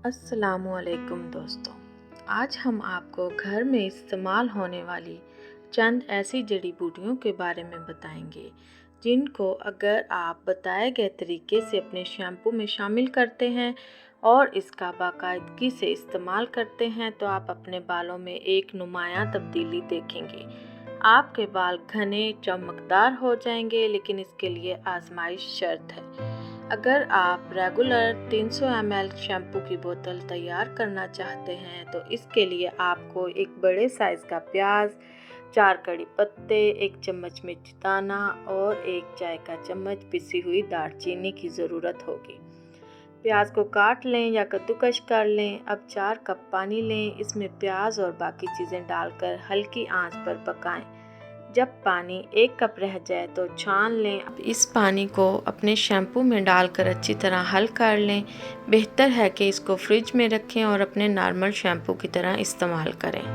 अस्सलामु अलैकुम दोस्तों। आज हम आपको घर में इस्तेमाल होने वाली चंद ऐसी जड़ी बूटियों के बारे में बताएंगे जिनको अगर आप बताए गए तरीके से अपने शैम्पू में शामिल करते हैं और इसका बाकायदगी से इस्तेमाल करते हैं तो आप अपने बालों में एक नुमायां तब्दीली देखेंगे। आपके बाल घने चमकदार हो जाएंगे, लेकिन इसके लिए आजमाइश शर्त है। अगर आप रेगुलर 300 ml शैम्पू की बोतल तैयार करना चाहते हैं तो इसके लिए आपको एक बड़े साइज़ का प्याज, 4 कड़ी पत्ते, 1 चम्मच मिर्च दाना और 1 चाय का चम्मच पिसी हुई दालचीनी की ज़रूरत होगी। प्याज को काट लें या कद्दूकस कर लें। अब 4 कप पानी लें, इसमें प्याज और बाकी चीज़ें डालकर हल्की आंच पर पकाएं। जब पानी 1 कप रह जाए तो छान लें। अब इस पानी को अपने शैम्पू में डालकर अच्छी तरह हल कर लें। बेहतर है कि इसको फ्रिज में रखें और अपने नॉर्मल शैम्पू की तरह इस्तेमाल करें।